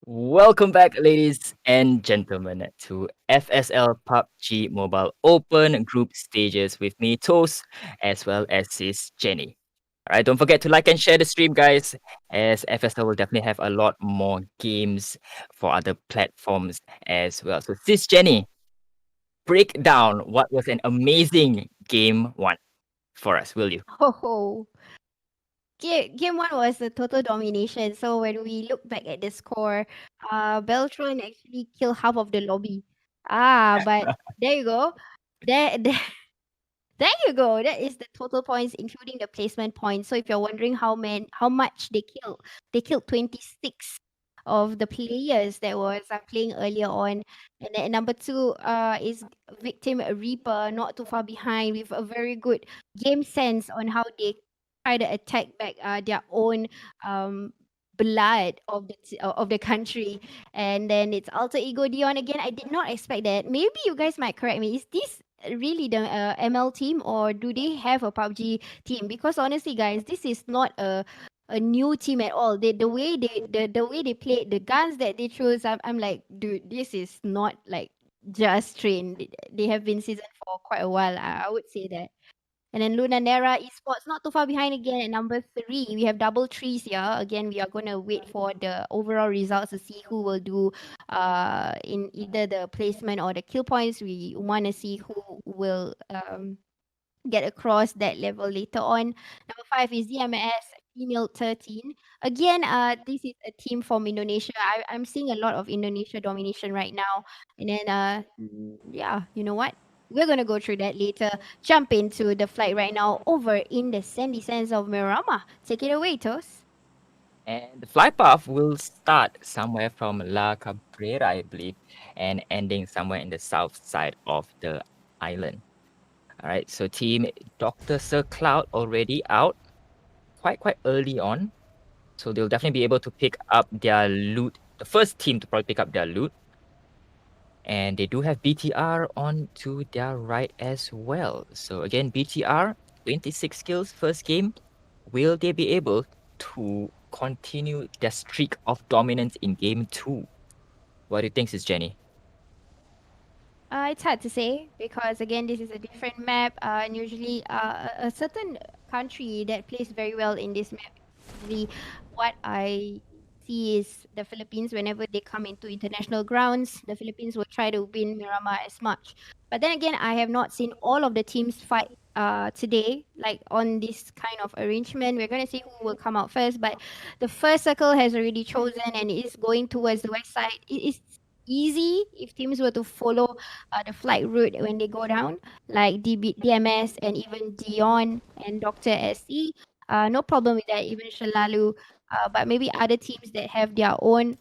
Welcome back, ladies and gentlemen, to FSL PUBG Mobile Open Group Stages with me, Toast, as well as Sis Jenny. All right, don't forget to like and share the stream, guys, as FSL will definitely have a lot more games for other platforms as well. So, Sis Jenny, break down what was an amazing game one for us, will you? Oh, game one was a total domination. So when we look back at the score, Beltron actually killed half of the lobby. But there you go. There, there you go. That is the total points, including the placement points. So if you're wondering how much they killed 26 of the players that was playing earlier on. And then number two is Victim Reaper, not too far behind, with a very good game sense on how they try to attack back their own um blood of the country. And then it's Alter Ego Dion again. I did not expect that. Maybe you guys might correct me. Is this really the ML team, or do they have a PUBG team? Because honestly, guys, this is not a new team at all. The way they play, the guns that they choose, I'm like, dude, this is not like just trained. They have been seasoned for quite a while. I would say that. And then Luna Nera Esports not too far behind again at number three. We have double threes here. Again, we are gonna wait for the overall results to see who will do in either the placement or the kill points. We wanna see who will get across that level later on. Number five is DMS Female 13. Again, this is a team from Indonesia. I'm seeing a lot of Indonesia domination right now. And then, yeah, you know what? We're going to go through that later. Jump into the flight right now over in the sandy sands of Miramar. Take it away, Tos. And the flight path will start somewhere from La Cabrera, I believe, and ending somewhere in the south side of the island. All right, so team Dr. Sir Cloud already out quite early on, so they'll definitely be able to pick up their loot. The first team to probably pick up their loot, and they do have BTR on to their right as well. So again, BTR 26 kills first game. Will they be able to continue their streak of dominance in game two? What do you think, Sis Jenny? It's hard to say because again, this is a different map, and usually a certain country that plays very well in this map. Usually, what I see is the Philippines. Whenever they come into international grounds, the Philippines will try to win Miramar as much. But then again, I have not seen all of the teams fight today, like on this kind of arrangement. We're gonna see who will come out first, but the first circle has already chosen and is going towards the west side. It is easy if teams were to follow the flight route when they go down, like DMS and even Dion and Dr. SE. No problem with that, even Shalalu. But maybe other teams that have their own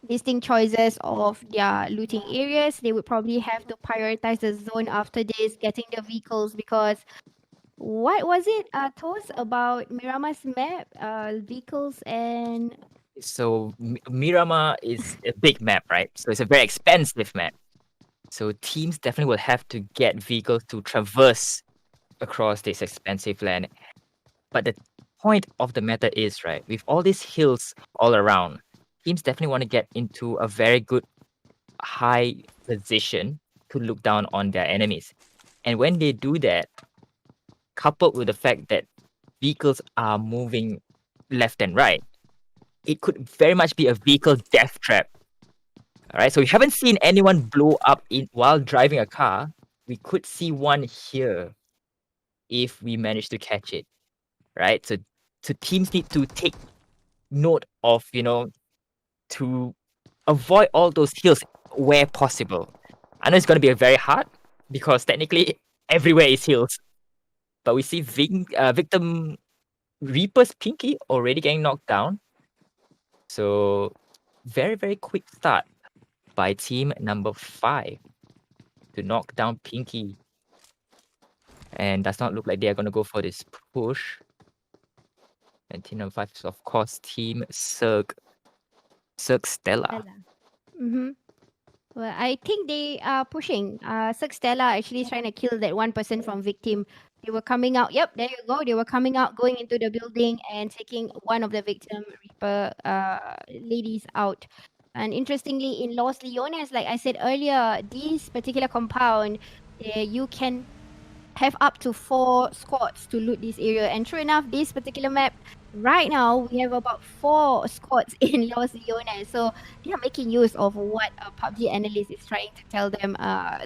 distinct choices of their looting areas, they would probably have to prioritize the zone after this, getting the vehicles because what was it, Toast, about Miramar's map? Vehicles and So Miramar is a big map, right? So it's a very expensive map. So teams definitely will have to get vehicles to traverse across this expensive land. But the point of the matter is, right, with all these hills all around, teams definitely want to get into a very good high position to look down on their enemies. And when they do that, coupled with the fact that vehicles are moving left and right, it could very much be a vehicle death trap. All right, so we haven't seen anyone blow up in while driving a car. We could see one here if we manage to catch it, right? So teams need to take note of, to avoid all those hills where possible. I know it's going to be a very hard because technically everywhere is hills, but we see victim Reaper's Pinky already getting knocked down. So very quick start by team number 5 to knock down Pinky, and does not look like they are going to go for this push. And team number 5 is of course team Cirque Stella. Stella. Mm-hmm. Well, I think they are pushing. Cirque Stella actually is trying to kill that one person from victim They were coming out. Yep, there you go. They were coming out, going into the building and taking one of the victim Reaper ladies out. And interestingly, in Los Leones, like I said earlier, this particular compound, you can have up to 4 squads to loot this area. And true enough, this particular map, right now, we have about 4 squads in Los Leones. So they are making use of what a PUBG analyst is trying to tell them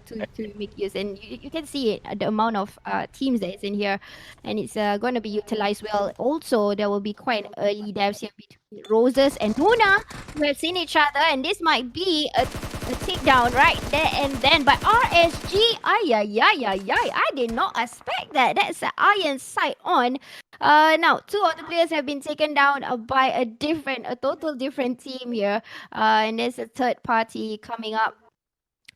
to make use. And you can see it, the amount of teams that is in here. And it's going to be utilized well. Also, there will be quite an early devs here between Roses and Nuna, who have seen each other. And this might be a takedown right there and then by RSG. Ay, ay, ay, ay, ay. I did not expect that. That's an iron sight on. Now, 2 of the players have been taken down by a total different team here. And there's a third party coming up.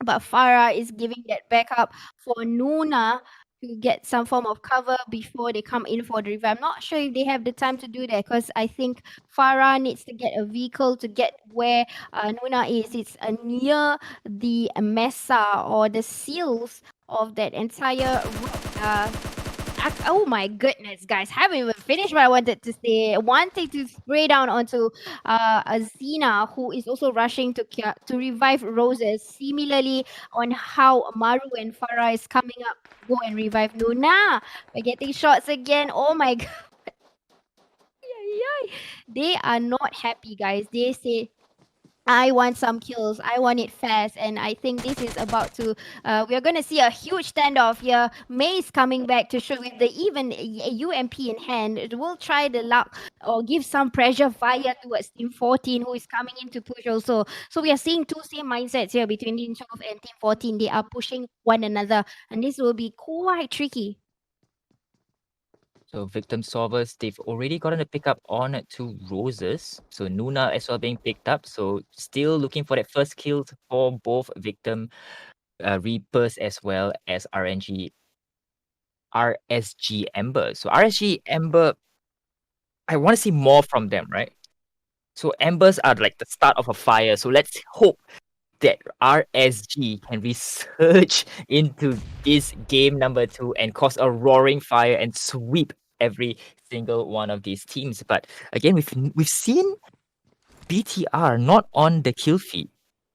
But Farah is giving that backup for Nuna to get some form of cover before they come in for the revive. I'm not sure if they have the time to do that because I think Farah needs to get a vehicle to get where Nuna is. It's near the mesa or the seals of that entire route. Oh my goodness, guys. Haven't even finished what I wanted to say. Wanting to spray down onto Azina, who is also rushing to revive Roses. Similarly, on how Maru and Farah is coming up, go and revive Nuna. We're getting shots again. Oh my god. They are not happy, guys. They say, I want some kills. I want it fast. And I think this is about to, we are going to see a huge standoff here. Maze coming back to show with the even UMP in hand. It will try the luck or give some pressure fire towards Team 14 who is coming in to push also. So we are seeing 2 same mindsets here between Team 12 and Team 14. They are pushing one another. And this will be quite tricky. So victim solvers, they've already gotten a pickup on 2 Roses. So Nuna as well being picked up. So still looking for that first kill for both victim Reapers as well as RSG Ember. So RSG Ember, I want to see more from them, right? So Embers are like the start of a fire. So let's hope that RSG can resurge into this game number 2 and cause a roaring fire and sweep every single one of these teams. But again, we've seen BTR not on the kill feed,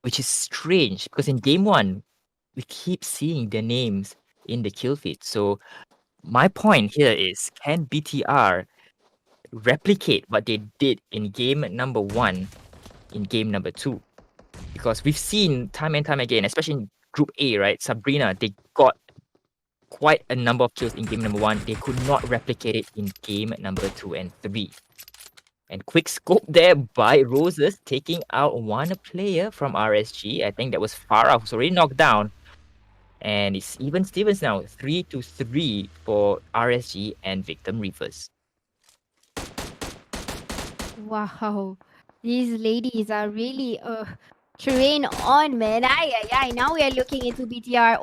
which is strange because in game 1 we keep seeing their names in the kill feed. So my point here is, can BTR replicate what they did in game number 1 in game number 2? Because we've seen time and time again, especially in Group A, right? Sabrina, they got quite a number of kills in game number 1. They could not replicate it in game number 2 and 3. And quick scope there by Roses, taking out one player from RSG. I think that was Farah, who's already knocked down. And it's even Stevens now, 3-3 for RSG and Victim Reapers. Wow. These ladies are really train on, man. Ay, ay, ay. Now we are looking into BTR.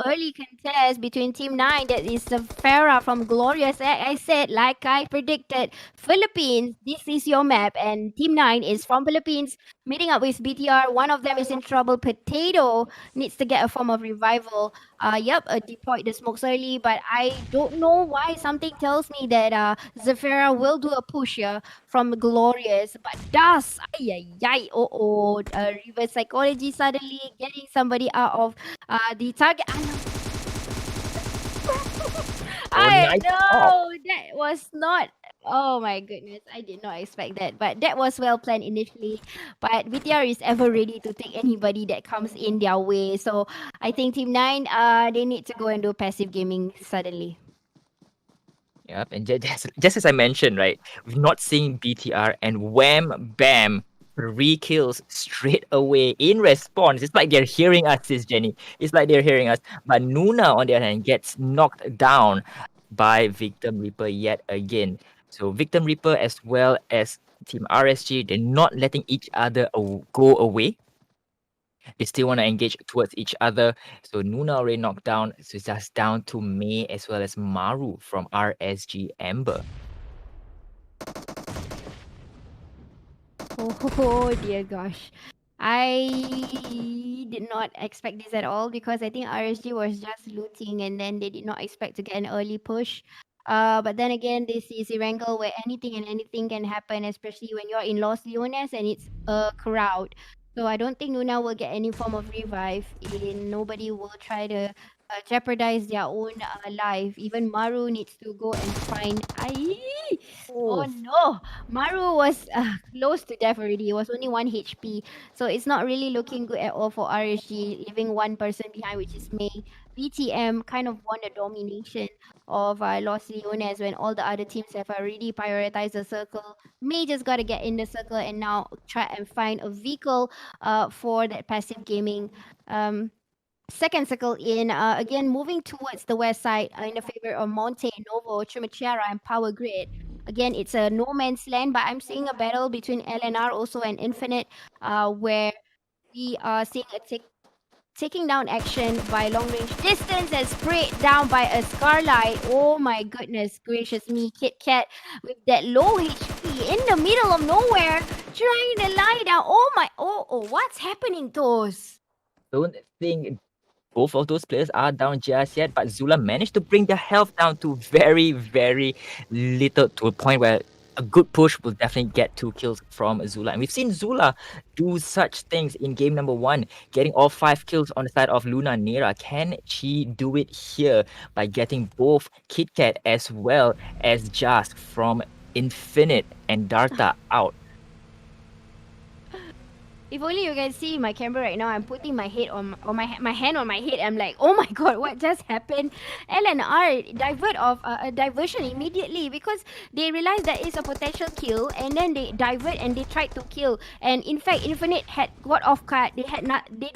Early contest between Team 9. That is the Farah from Glorious. I said, like I predicted, Philippines, this is your map. And Team 9 is from Philippines, meeting up with BTR. One of them is in trouble. Potato needs to get a form of revival. Deployed the smokes early, but I don't know why. Something tells me that Zafira will do a push here from Glorious, but does reverse psychology suddenly getting somebody out of the target. I Nice pop. know that was not. Oh my goodness, I did not expect that. But that was well planned initially. But VTR is ever ready to take anybody that comes in their way. So I think Team 9, they need to go and do passive gaming suddenly. Yep, and just as I mentioned, right, we've not seen BTR and wham, bam, 3 kills straight away in response. It's like they're hearing us, sis Jenny. It's like they're hearing us. But Nuna, on the other hand, gets knocked down by Victim Reaper yet again. So Victim Reaper as well as Team RSG, they're not letting each other go away. They still want to engage towards each other. So Nuna already knocked down. So it's just down to May as well as Maru from RSG Amber. Oh dear gosh. I did not expect this at all because I think RSG was just looting and then they did not expect to get an early push. But then again, this is Erangel where anything and anything can happen, especially when you're in Los Leones and it's a crowd. So I don't think Luna will get any form of revive. Nobody will try to jeopardize their own life. Even Maru needs to go and find. Oh Oh, no! Maru was close to death already. It was only 1 HP. So it's not really looking good at all for RSG, leaving one person behind, which is May. BTM kind of won the domination of Los Leones when all the other teams have already prioritized the circle. May just got to get in the circle and now try and find a vehicle for that passive gaming. Um, Second circle in, again, moving towards the west side in the favor of Monte, Novo, Chimichara, and Power Grid. Again, it's a no man's land, but I'm seeing a battle between LNR also and Infinite, where we are seeing a taking down action by long range distance and sprayed down by a Scarlight. Oh my goodness gracious me, Kit Kat with that low HP in the middle of nowhere, trying to lie down. Oh, what's happening, Toes? don't think both of those players are down just yet, but Zula managed to bring their health down to very, very little, to a point where a good push will definitely get 2 kills from Zula. And we've seen Zula do such things in game number 1, getting all 5 kills on the side of Luna Nera. Can she do it here by getting both KitKat as well as Jask from Infinite and Darta out? If only you can see my camera right now. I'm putting my head on my hand on my head. I'm like, oh my god, what just happened? LNR divert of a diversion immediately because they realized that it's a potential kill, and then they divert and they tried to kill. And in fact, Infinite had got off guard. They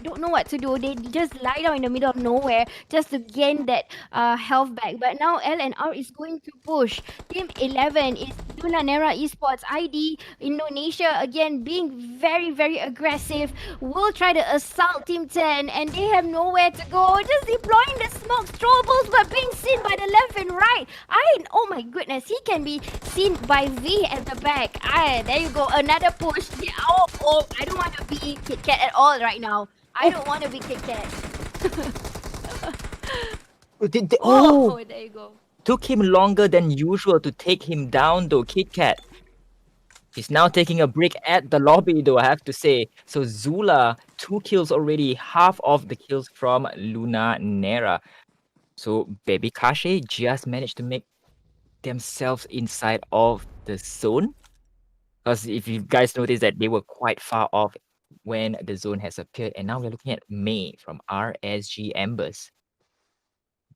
don't know what to do. They just lie down in the middle of nowhere just to gain that health back. But now LNR is going to push. Team 11 is Luna Nera Esports ID Indonesia again being very very aggressive. Will try to assault Team 10 and they have nowhere to go. Just deploying the smoke troubles but being seen by the left and right. Oh my goodness, he can be seen by V at the back. There you go, another push. Yeah, I don't want to be Kit Kat at all right now. I don't want to be Kit Kat. Oh, There you go. took him longer than usual to take him down though, KitKat. He's now taking a break at the lobby though, I have to say. So Zula, 2 kills already, half of the kills from Luna Nera. So Baby Kashe just managed to make themselves inside of the zone. Because if you guys notice that they were quite far off when the zone has appeared. And now we're looking at May from RSG Embers,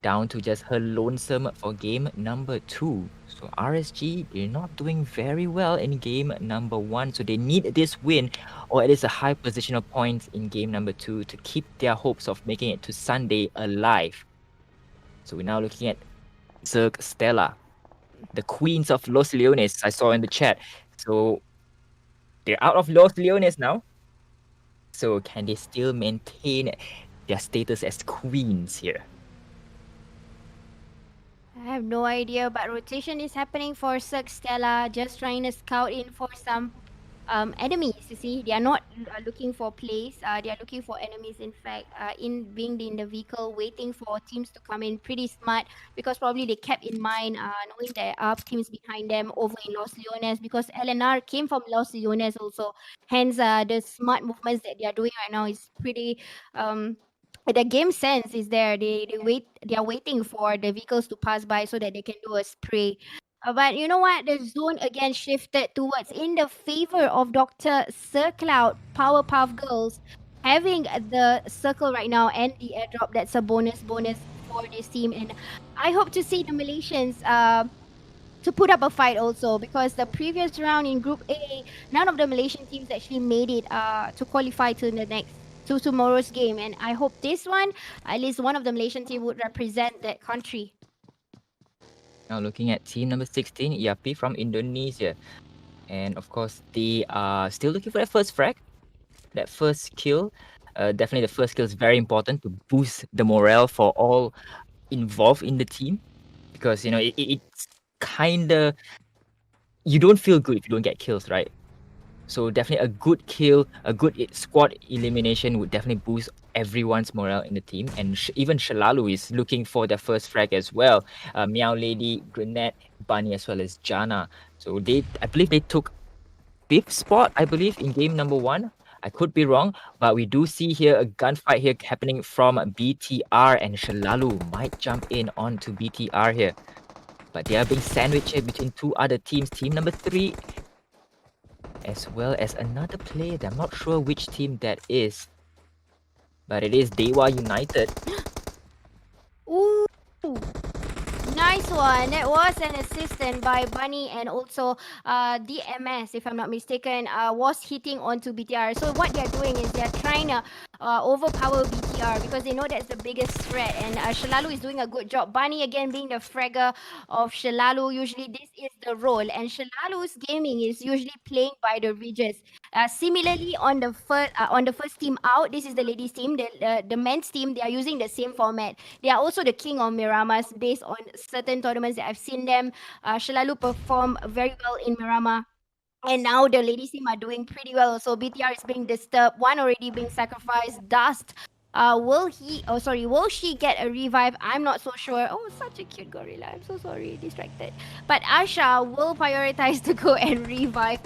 down to just her lonesome for game number 2. So RSG, they're not doing very well in game number 1. So they need this win or at least a high positional points in game number 2 to keep their hopes of making it to Sunday alive. So we're now looking at Zerg Stella, the queens of Los Leones, I saw in the chat. So they're out of Los Leones now. So can they still maintain their status as queens here? I have no idea, but rotation is happening for Cirque Stella, just trying to scout in for some enemies. You see, they are not looking for plays. They are looking for enemies. In fact, in being in the vehicle, waiting for teams to come in. Pretty smart because probably they kept in mind knowing there are teams behind them over in Los Leones because LNR came from Los Leones also. Hence, the smart movements that they are doing right now is pretty. The game sense is there. They are waiting for the vehicles to pass by so that they can do a spray. But you know what? The zone again shifted towards in the favor of Dr. Sir Cloud, Powerpuff Girls, having the circle right now and the airdrop. That's a bonus for this team, and I hope to see the Malaysians to put up a fight also because the previous round in Group A, none of the Malaysian teams actually made it to qualify to the next to tomorrow's game, and I hope this one, at least one of the Malaysian team would represent that country. Now looking at team number 16, Yapi from Indonesia. And of course, they are still looking for that first frag, that first kill. Definitely the first kill is very important to boost the morale for all involved in the team. Because, it's kind of... You don't feel good if you don't get kills, right? So definitely a good kill, a good squad elimination would definitely boost everyone's morale in the team. And even Shalalu is looking for their first frag as well. Meow Lady, Grenette, Bunny, as well as Jana. So I believe they took fifth spot, I believe, in game number one. I could be wrong, but we do see here a gunfight here happening from BTR, and Shalalu might jump in onto BTR here. But they are being sandwiched here between two other teams. Team number three, as well as another player that I'm not sure which team that is, but it is Dewa United. Ooh. Nice one. That was an assistant by Bunny and also DMS, if I'm not mistaken, was hitting onto BTR. So what they're doing is they're trying to overpower BTR because they know that's the biggest threat. And Shalalu is doing a good job. Bunny again being the fragger of Shalalu. Usually this is the role. And Shalalu's gaming is usually playing by the regions. Similarly, on the first team out, this is the ladies team. The men's team, they are using the same format. They are also the king of Miramas based on certain tournaments that I've seen them. Shalalu perform very well in Mirama. And now the ladies team are doing pretty well. So BTR is being disturbed. One already being sacrificed. Dust. Will she get a revive? I'm not so sure. Oh, such a cute gorilla. I'm so sorry, distracted. But Asha will prioritize to go and revive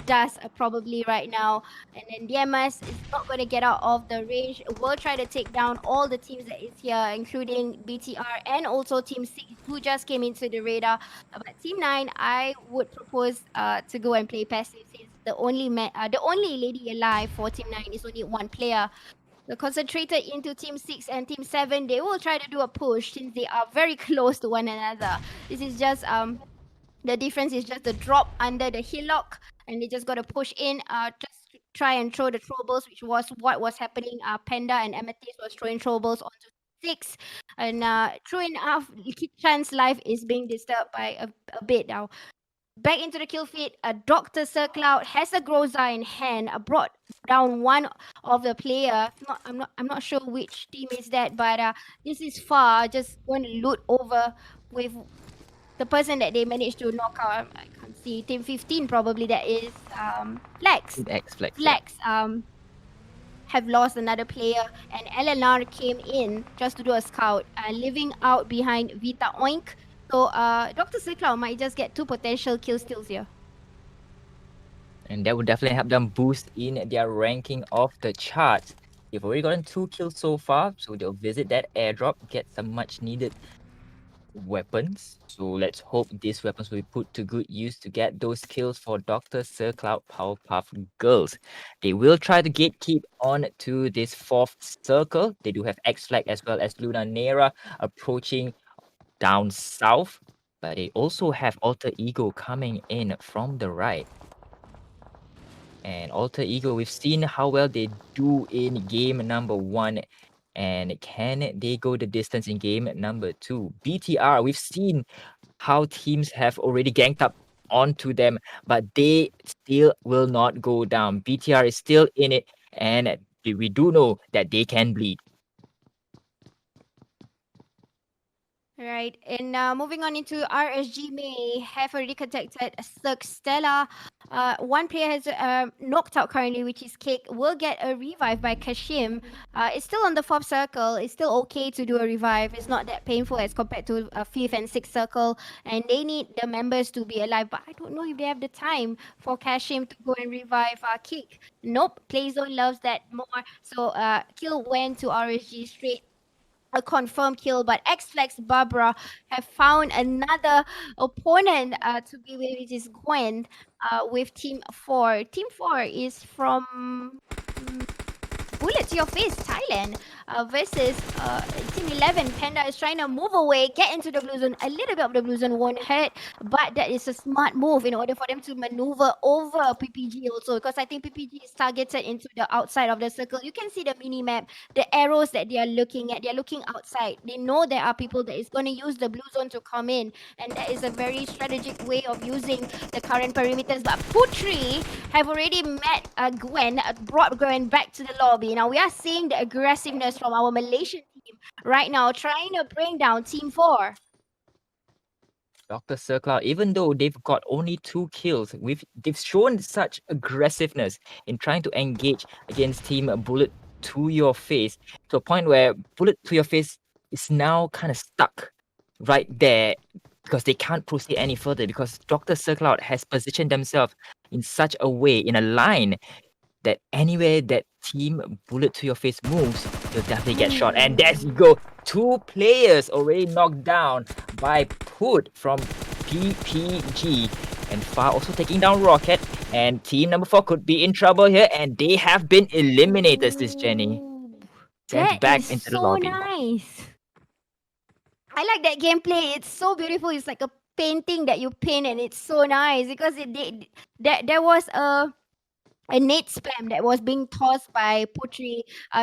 Dust probably right now. And then DMS is not going to get out of the range. Will try to take down all the teams that is here, including BTR and also Team 6 who just came into the radar. But Team 9, I would propose to go and play passive since the only lady alive for Team 9 is only one player. So concentrated into Team 6 and Team 7, they will try to do a push since they are very close to one another. This is just the difference is just the drop under the hillock, and they just got to push in, just to try and throw the troubles, which was what was happening. Panda and Amethyst was throwing troubles onto six, and true enough, Chan's life is being disturbed by a bit now. Back into the kill feed, Dr. Circloud has a Groza in hand, brought down one of the player. I'm not sure which team is that, but this is far. Just going to loot over with the person that they managed to knock out. I can't see. Team 15 probably that is Flex. Team X Flex, yeah. Flex have lost another player, and LNR came in just to do a scout, living out behind Vita Oink. So Dr. Cyclown might just get two potential kill steals here. And that would definitely help them boost in their ranking of the charts. They've already gotten 2 kills so far, so they'll visit that airdrop, get some much needed weapons. So let's hope these weapons will be put to good use to get those kills for Dr. Sir Cloud Powerpuff Girls. They will try to gatekeep on to this 4th circle. They do have X-Flag as well as Luna Nera approaching down south, but they also have Alter Ego coming in from the right. And Alter Ego, we've seen how well they do in game number 1. And can they go the distance in game number 2? BTR, we've seen how teams have already ganked up onto them, but they still will not go down. BTR is still in it, and we do know that they can bleed. Right, and moving on into RSG May have already contacted Cirque Stella. One player has knocked out currently, which is Cake. Will get a revive by Kashim. It's still on the 4th circle. It's still okay to do a revive. It's not that painful as compared to 5th and 6th circle. And they need the members to be alive. But I don't know if they have the time for Kashim to go and revive Cake. Nope, Playzone loves that more. So kill went to RSG straight, a confirmed kill, but X-Flex Barbara have found another opponent to be with, which is Gwen with Team 4. Team 4 is from Bullet to Your Face, Thailand, versus Team 11. Panda is trying to move away, get into the blue zone. A little bit of the blue zone won't hurt, but that is a smart move in order for them to maneuver over PPG also, because I think PPG is targeted into the outside of the circle. You can see the mini map, the arrows that they are looking at. They are looking outside. They know there are people that is going to use the blue zone to come in, and that is a very strategic way of using the current perimeters. But Putri have already met Gwen, brought Gwen back to the lobby. Now we are seeing the aggressiveness from our Malaysian team right now, trying to bring down Team 4. Dr. Circloud, even though they've got only 2 kills, they've shown such aggressiveness in trying to engage against Team Bullet to your face, to a point where Bullet to your face is now kind of stuck right there because they can't proceed any further because Dr. Circloud has positioned themselves in such a way, in a line, that anywhere that Team Bullet to your face moves, you'll definitely get shot. And there you go. 2 players already knocked down by Put from PPG. And Far also taking down Rocket. And team number 4 could be in trouble here. And they have been eliminated, this Jenny. Ooh, Sent that back is into the so lobby. nice. I like that gameplay. It's so beautiful. It's like a painting that you paint, and it's so nice because there was a nade spam that was being tossed by Putri,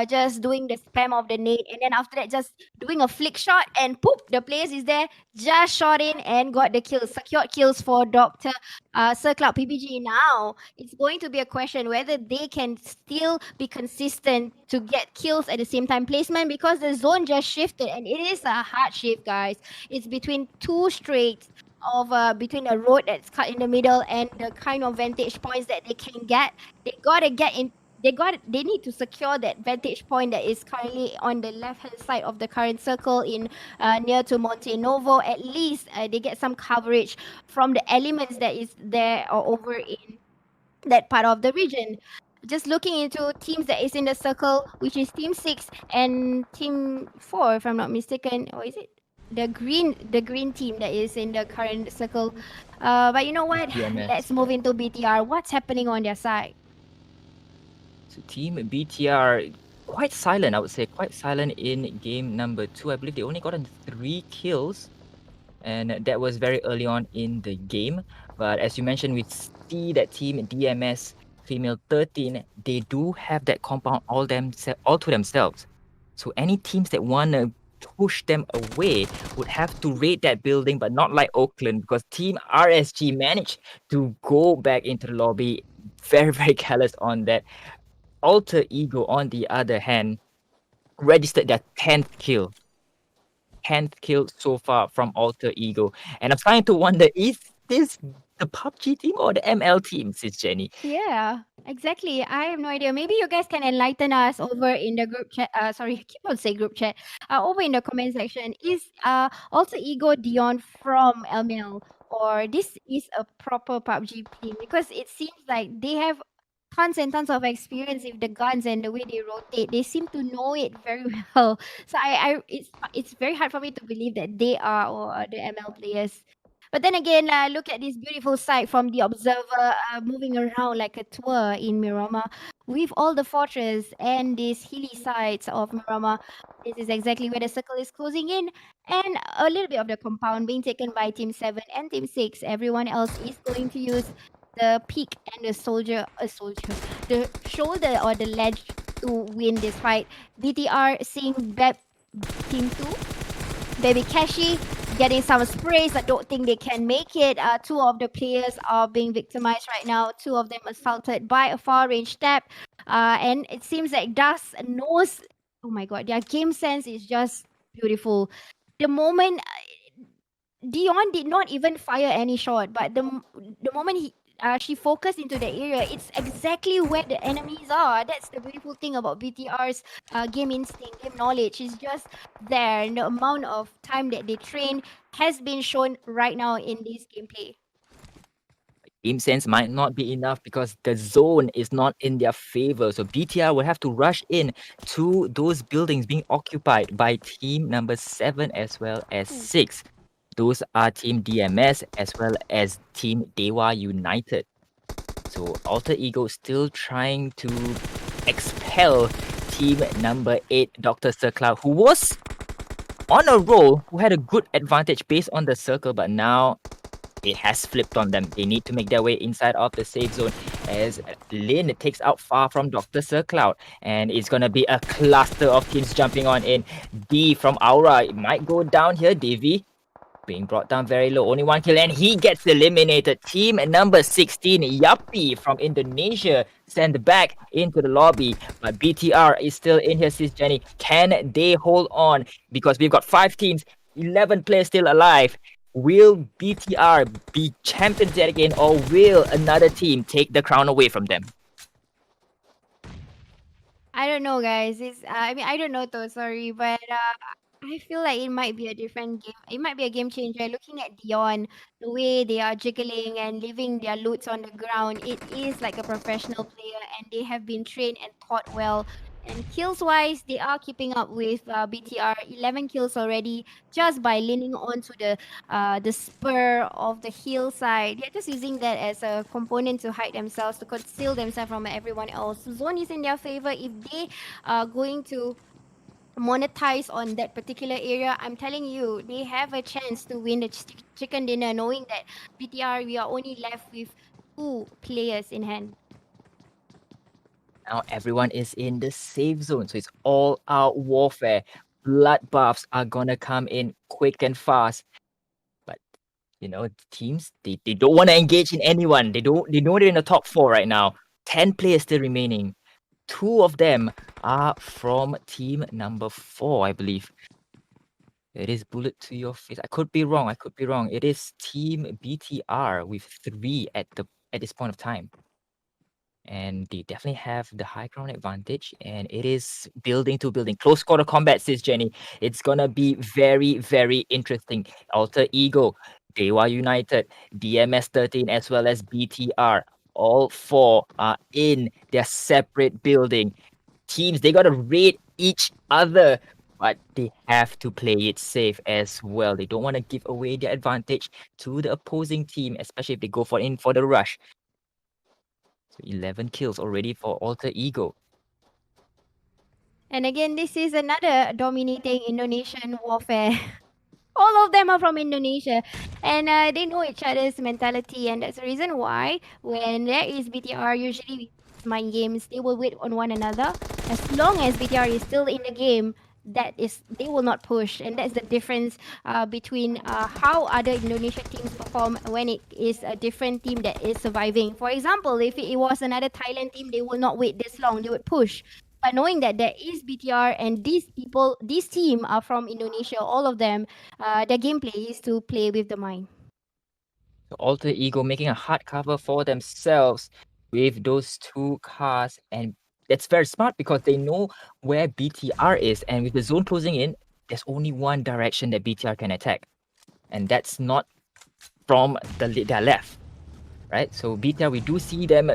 just doing the spam of the nade, and then after that, just doing a flick shot, and poop, the players is there, just shot in and got the kills, secured kills for Doctor Sir Cloud PPG. Now it's going to be a question whether they can still be consistent to get kills at the same time placement because the zone just shifted, and it is a hard shift, guys. It's between two straights of between the road that's cut in the middle and the kind of vantage points that they can get. They gotta get in. They need to secure that vantage point that is currently on the left hand side of the current circle in near to Monte Novo. At least they get some coverage from the elements that is there or over in that part of the region. Just looking into teams that is in the circle, which is Team 6 and Team 4, if I'm not mistaken, or is it the green team that is in the current circle? But you know what? BMS. Let's move into BTR. What's happening on their side? So Team BTR, quite silent, I would say. Quite silent in game number 2. I believe they only gotten 3 kills. And that was very early on in the game. But as you mentioned, we see that Team DMS Female 13, they do have that compound all to themselves. So any teams that want to push them away would have to raid that building, but not like Oakland, because Team RSG managed to go back into the lobby. Very, very careless on that. Alter Ego, on the other hand, registered their 10th kill. 10th kill so far from Alter Ego. And I'm starting to wonder, is this the PUBG team or the ML team, sis Jenny? Yeah, exactly. I have no idea. Maybe you guys can enlighten us over in the group chat. Sorry, I keep on saying group chat. Over in the comment section. Is also Ego Dion from LML, or this is a proper PUBG team? Because it seems like they have tons and tons of experience with the guns and the way they rotate. They seem to know it very well. So it's very hard for me to believe that they are or the ML players. But then again, look at this beautiful sight from the observer moving around like a tour in Miramar with all the fortress and these hilly sides of Miramar. This is exactly where the circle is closing in, and a little bit of the compound being taken by Team 7 and Team 6. Everyone else is going to use the peak and the the shoulder or the ledge to win this fight. BTR seeing Team 2, Baby Kashi getting some sprays. I don't think they can make it. Two of the players are being victimized right now. Two of them assaulted by a far range tap. And it seems like Das knows. Oh my god, their game sense is just beautiful. The moment Dion did not even fire any shot, but the moment she focused into the area, it's exactly where the enemies are. That's the beautiful thing about BTR's game instinct, game knowledge is just there. And the amount of time that they train has been shown right now in this gameplay. Game sense might not be enough because the zone is not in their favor. So BTR will have to rush in to those buildings being occupied by team number 7 as well as 6. Those are Team DMS as well as Team Dewa United. So Alter Ego still trying to expel team number 8, Dr. Sir Cloud, who was on a roll, who had a good advantage based on the circle, but now it has flipped on them. They need to make their way inside of the safe zone as Lin takes out Far from Dr. Sir Cloud. And it's going to be a cluster of teams jumping on in. D from Aura, it might go down here. Devi being brought down very low. Only 1 kill and he gets eliminated. Team number 16, Yappy from Indonesia, sent back into the lobby. But BTR is still in here, sis Jenny. Can they hold on? Because we've got 5 teams, 11 players still alive. Will BTR be champions yet again, or will another team take the crown away from them? I don't know, guys. I mean, I don't know though. Sorry, but I feel like it might be a different game. It might be a game changer. Looking at Dion, the way they are jiggling and leaving their loots on the ground, it is like a professional player, and they have been trained and taught well. And kills wise, they are keeping up with BTR. 11 kills already, just by leaning onto the spur of the hillside. They're just using that as a component to hide themselves, to conceal themselves from everyone else. Zone is in their favor. If they are going to monetize on that particular area, I'm telling you, they have a chance to win the chicken dinner, knowing that BTR, we are only left with two players in hand. Now everyone is in the safe zone, so it's all out warfare. Bloodbaths are gonna come in quick and fast. But teams they don't want to engage in anyone. They know they're in the top four right now. 10 players still remaining. Two of them are from team number 4, I believe. It is bullet to your face. I could be wrong. I could be wrong. It is team BTR with 3 at this point of time. And they definitely have the high ground advantage, and it is building to building. Close quarter combat, says Jenny. It's gonna be very, very interesting. Alter Ego, Dewa United, DMS 13, as well as BTR. All 4 are in their separate building. Teams, they gotta raid each other, but they have to play it safe as well. They don't want to give away their advantage to the opposing team, especially if they go in for the rush. So 11 kills already for Alter Ego. And again, this is another dominating Indonesian warfare. All of them are from Indonesia, and they know each other's mentality, and that's the reason why when there is BTR, usually with mind games, they will wait on one another. As long as BTR is still in the game, that is, they will not push, and that's the difference between how other Indonesian teams perform when it is a different team that is surviving. For example, if it was another Thailand team, they will not wait this long; they would push. But knowing that there is BTR and these people, this team are from Indonesia, all of them, their gameplay is to play with the mind. So Alter Ego making a hard cover for themselves with those 2 cars, and that's very smart because they know where BTR is, and with the zone closing in, there's only one direction that BTR can attack, and that's not from their left, right? So BTR, we do see them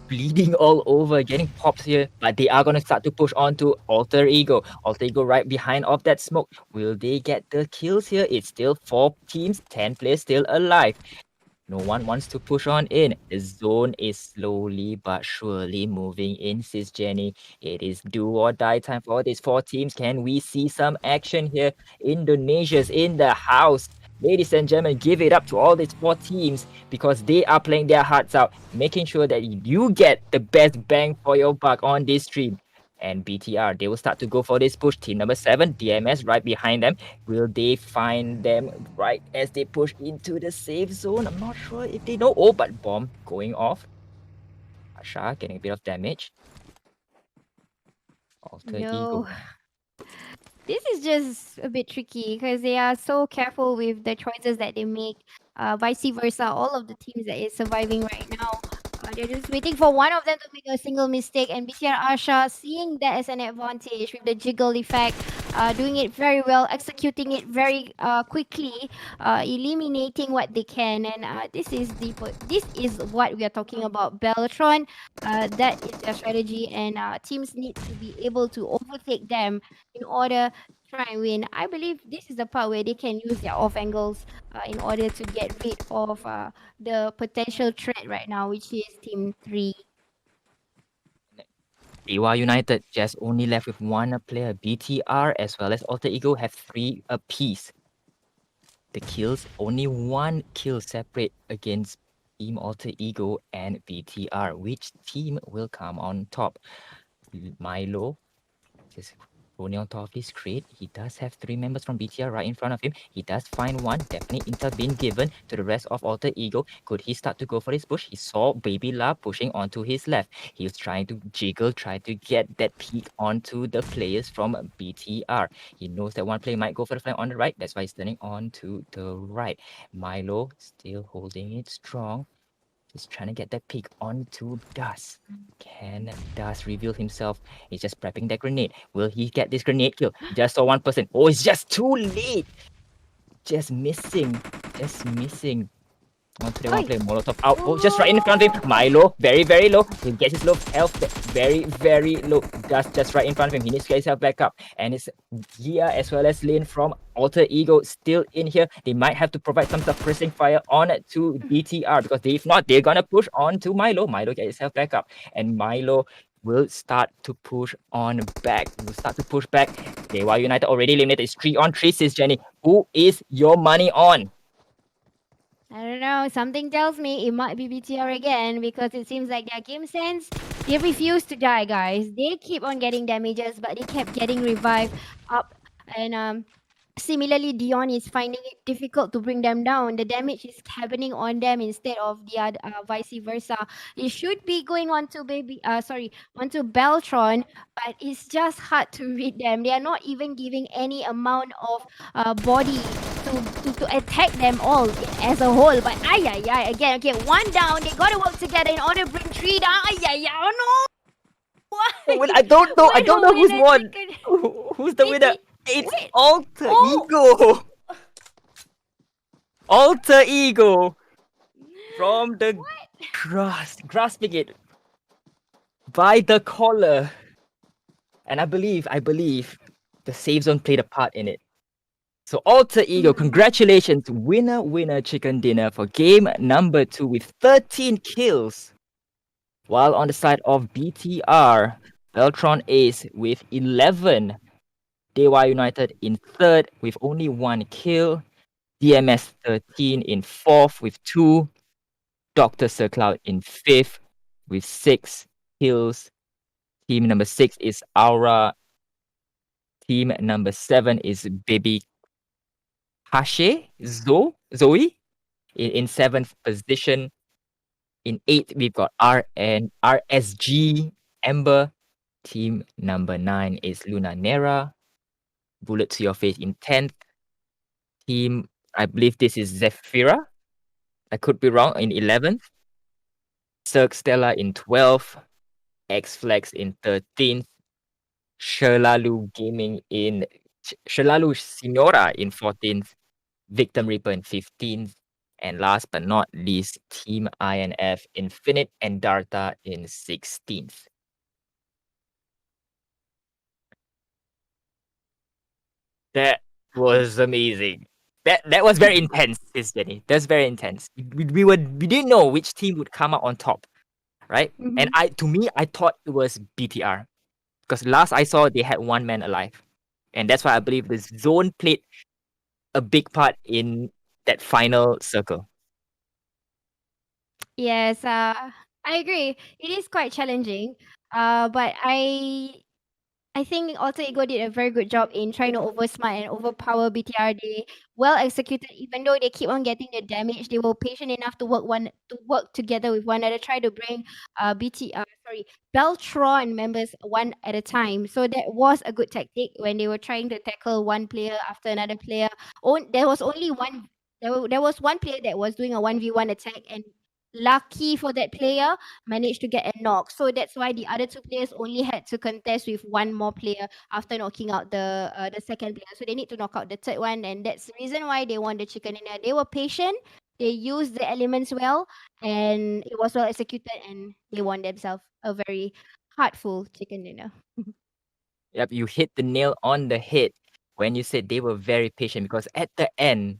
bleeding all over, getting pops here, but they are gonna start to push on to Alter Ego. Alter Ego right behind of that smoke. Will they get the kills here? It's still 4 teams, 10 players still alive. No one wants to push on in. The zone is slowly but surely moving in, says Jenny. It is do or die time for these 4 teams. Can we see some action here? Indonesia's in the house. Ladies and gentlemen, give it up to all these 4 teams because they are playing their hearts out, making sure that you get the best bang for your buck on this stream. And BTR, they will start to go for this push. Team number 7, DMS right behind them. Will they find them right as they push into the safe zone? I'm not sure if they know. Oh, but bomb going off. Asha getting a bit of damage. Alter No, Ego. this is just a bit tricky because they are so careful with the choices that they make. Vice versa, all of the teams that is surviving right now, they're just waiting for one of them to make a single mistake. And BTR Asha seeing that as an advantage with the jiggle effect, doing it very well, executing it very quickly, eliminating what they can. And this is what we are talking about. Beltron, that is their strategy, and teams need to be able to overtake them in order to try and win. I believe this is the part where they can use their off angles in order to get rid of the potential threat right now, which is Team 3. Dewa United just only left with 1 player. BTR as well as Alter Ego have 3 apiece. The kills, only 1 kill separate against Team Alter Ego and BTR. Which team will come on top? Milo, just Only on top of his crate, he does have 3 members from BTR right in front of him. He does find one. Definitely intel being given to the rest of Alter Ego. Could he start to go for his push? He saw Baby La pushing onto his left. He was trying to jiggle, try to get that peek onto the players from BTR. He knows that one player might go for the flank on the right. That's why he's turning on to the right. Milo still holding it strong. He's trying to get that peek onto Dust. Can Dust reveal himself? He's just prepping that grenade. Will he get this grenade kill? Just saw one person. Oh, it's just too late. Just missing. Just missing. Onto the one Oi! player, Molotov out. Oh, just right in front of him. Oh! Milo, very, very low. He gets his low health very, very low. Just right in front of him. He needs to get himself back up. And it's Gia as well as Lin from Alter Ego still in here. They might have to provide some suppressing fire on to BTR because if not, they're gonna push on to Milo. Milo get himself back up. And Milo will start to push on back. Will start to push back. Dewa United already eliminated. It's 3-on-3, sis Jenny. Who is your money on? I don't know. Something tells me it might be BTR again because it seems like their game sense. They refuse to die, guys. They keep on getting damages, but they kept getting revived up. And similarly, Dion is finding it difficult to bring them down. The damage is happening on them instead of the other, vice versa. It should be going on to onto Beltron, but it's just hard to read them. They are not even giving any amount of body to attack them all as a whole. But again, okay, one down. They gotta work together in order to bring three down. Oh no! Oh, Why? well, I don't know. I Why don't the know who's winner won. chicken? Who's the winner? It, It's wait. Alter Oh, Ego. Alter Ego from the what? grasping it by the collar. And I believe the save zone played a part in it. So Alter Ego, Mm. congratulations, winner chicken dinner for game number 2 with 13 kills. While on the side of BTR, Beltron Ace with 11. Dewa United in third with only 1 kill. DMS 13 in fourth with 2. Dr. Sir Cloud in fifth with 6 kills. Team number 6 is Aura. Team number 7 is Baby Hashe Zoe in 7th position. In 8th, we've got RSG Ember. Team number 9 is Luna Nera. Bullet to your face in 10th. Team, I believe this is Zephyra. I could be wrong, in 11th. Cirque Stella in 12th. X-Flex in 13th. Sherlalu Gaming in Sherlalu Signora in 14th. Victim Reaper in 15th. And last but not least, Team INF Infinite and Darta in 16th. That was amazing. That was very intense, this Jenny. That's very intense. We didn't know which team would come out on top, right? And Mhm. I thought it was BTR because last I saw they had one man alive, and that's why I believe the zone played a big part in that final circle. Yes, I agree. It is quite challenging. But I think Alter Ego did a very good job in trying to oversmart and overpower BTR. They well executed, even though they keep on getting the damage. They were patient enough to work together with one another, try to bring Beltron members one at a time. So that was a good tactic when they were trying to tackle one player after another player. There was only one. There was one player that was doing a 1v1 attack, and lucky for that player managed to get a knock. So that's why the other two players only had to contest with one more player after knocking out the second player. So they need to knock out the third one, and that's the reason why they won the chicken dinner. They were patient, they used the elements well, and it was well executed, and they won themselves a very heartful chicken dinner. Yep, you hit the nail on the head when you said they were very patient because at the end,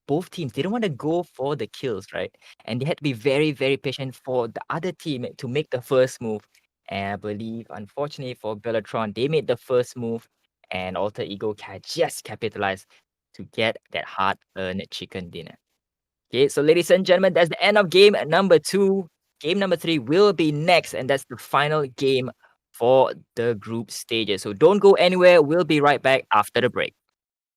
both teams they don't want to go for the kills, right? And they had to be very, very patient for the other team to make the first move. And I believe, unfortunately for Bellatron, they made the first move, and Alter Ego just capitalized to get that hard-earned chicken dinner. Okay, so ladies and gentlemen, that's the end of game number 2. Game number 3 will be next, and that's the final game for the group stages. So don't go anywhere. We'll be right back after the break.